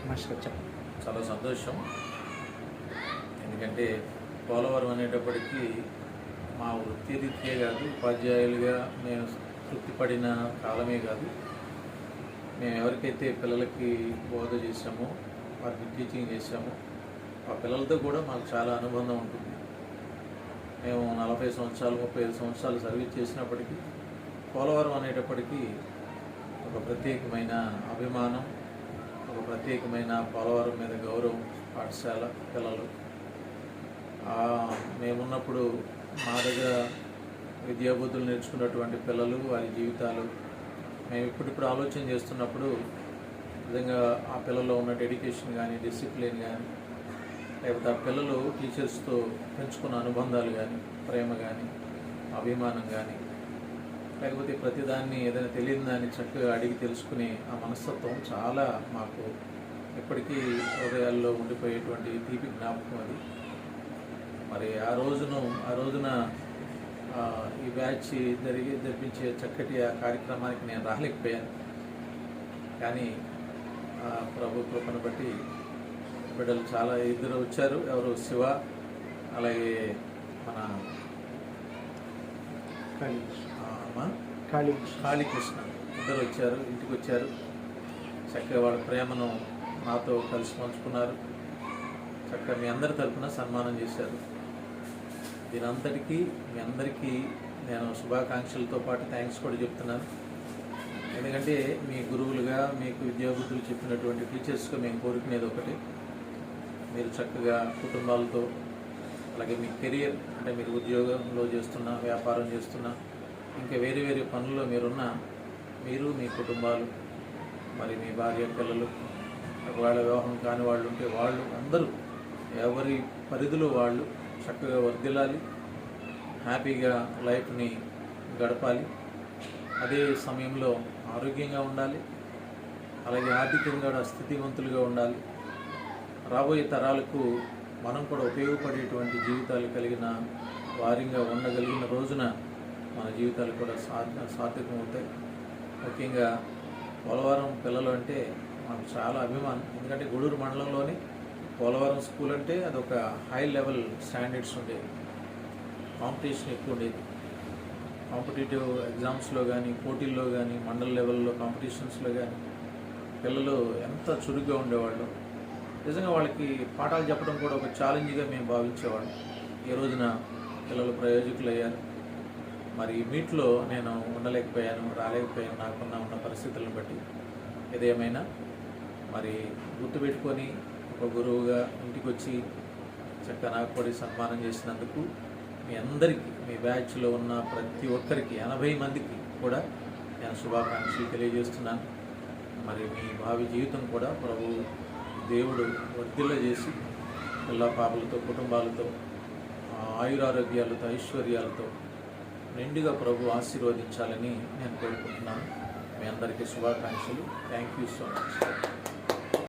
Master చెప్పండి. చాలా సంతోషం. ఎందుకంటే పోలవరం అనేటప్పటికీ మా వృత్తిరీత్యే కాదు, ఉపాధ్యాయులుగా మేము తృప్తి పడిన కాలమే కాదు, మేము ఎవరికైతే పిల్లలకి బోధ చేసామో, వారికి టీచింగ్ చేసామో ఆ పిల్లలతో కూడా మాకు చాలా అనుబంధం ఉంటుంది. మేము 40 సంవత్సరాలు 35 సంవత్సరాలు సర్వీస్ చేసినప్పటికీ పోలవరం అనేటప్పటికీ ఒక ప్రత్యేకమైన అభిమానం, ఒక ప్రత్యేకమైన పోలవరం మీద గౌరవం. పాఠశాల పిల్లలు మేమున్నప్పుడు మా దగ్గర విద్యాబుద్ధులు నేర్చుకున్నటువంటి పిల్లలు, వారి జీవితాలు మేము ఇప్పుడిప్పుడు ఆలోచన చేస్తున్నప్పుడు నిజంగా ఆ పిల్లల్లో ఉన్న డెడికేషన్ కానీ, డిసిప్లిన్ కానీ, లేకపోతే ఆ పిల్లలు టీచర్స్తో పెంచుకున్న అనుబంధాలు కానీ, ప్రేమ కానీ, అభిమానం కానీ, లేకపోతే ప్రతిదాన్ని ఏదైనా తెలియని దాన్ని చక్కగా అడిగి తెలుసుకునే ఆ మనస్తత్వం చాలా మాకు ఎప్పటికీ హృదయాల్లో ఉండిపోయేటువంటి తీపి జ్ఞాపకం అది. మరి ఆ రోజున ఈ బ్యాచ్ జరిపించే చక్కటి ఆ కార్యక్రమానికి నేను రాలేకపోయాను. కానీ ప్రభు కృపను బట్టి బిడ్డలు చాలా ఇద్దరు వచ్చారు. ఎవరు శివ, అలాగే మన కాళీకృష్ణ ఇద్దరు వచ్చారు, ఇంటికి వచ్చారు. చక్కగా వాళ్ళ ప్రేమను నాతో కలిసి పంచుకున్నారు. చక్కగా మీ అందరి తరఫున సన్మానం చేశారు. దీనంతటికీ మీ అందరికీ నేను శుభాకాంక్షలతో పాటు థ్యాంక్స్ కూడా చెప్తున్నాను. ఎందుకంటే మీ గురువులుగా మీకు విద్యాబుద్ధులు చెప్పినటువంటి టీచర్స్గా మేము కోరుకునేది ఒకటి, మీరు చక్కగా కుటుంబాలతో, అలాగే మీ కెరియర్ అంటే మీరు ఉద్యోగంలో చేస్తున్నా, వ్యాపారం చేస్తున్నా, ఇంకా వేరే వేరే పనుల్లో మీరున్న మీరు, మీ కుటుంబాలు, మరి మీ భార్య పిల్లలు, ఒకవేళ వివాహం కాని వాళ్ళు ఉంటే వాళ్ళు అందరూ ఎవరి పరిధిలో వాళ్ళు చక్కగా వర్ధిల్లాలి, హ్యాపీగా లైఫ్ని గడపాలి. అదే సమయంలో ఆరోగ్యంగా ఉండాలి, అలాగే ఆర్థికంగా కూడా స్థితివంతులుగా ఉండాలి. రాబోయే తరాలకు మనం కూడా ఉపయోగపడేటువంటి జీవితాలు కలిగిన వారిగా ఉండగలిగిన రోజున మన జీవితాలు కూడా సార్థకమవుతాయి. ముఖ్యంగా పోలవరం పిల్లలు అంటే మనకు చాలా అభిమానం. ఎందుకంటే గూడూరు మండలంలోని పోలవరం స్కూల్ అంటే అదొక హై లెవెల్ స్టాండర్డ్స్ ఉండేది, కాంపిటీషన్ ఎక్కువ ఉండేది. కాంపిటేటివ్ ఎగ్జామ్స్లో కానీ, పోటీల్లో కానీ, మండల లెవెల్లో కాంపిటీషన్స్లో కానీ పిల్లలు ఎంత చురుగ్గా ఉండేవాళ్ళు. నిజంగా వాళ్ళకి పాఠాలు చెప్పడం కూడా ఒక ఛాలెంజ్గా మేము భావించేవాళ్ళం. ఈ రోజున పిల్లలు ప్రయోజకులు అయ్యారు. మరి మీట్లో నేను ఉండలేకపోయాను, రాలేకపోయాను, ఉన్న పరిస్థితులను బట్టి. ఏదేమైనా మరి గుర్తుపెట్టుకొని ఒక గురువుగా ఇంటికి వచ్చి చక్కగా నాకు కూడా సన్మానం చేసినందుకు మీ అందరికీ, మీ బ్యాచ్లో ఉన్న ప్రతి ఒక్కరికి 80 మందికి కూడా నేను శుభాకాంక్షలు తెలియజేస్తున్నాను. మరి మీ భావి జీవితం కూడా ప్రభు దేవుడు వర్ధిల్ల చేసి పిల్ల పాపలతో, కుటుంబాలతో, ఆయురారోగ్యాలతో, ఐశ్వర్యాలతో నిండుగా ప్రభు ఆశీర్వదించాలని నేను కోరుకుంటున్నాను. మీ అందరికీ శుభాకాంక్షలు. Thank you so much.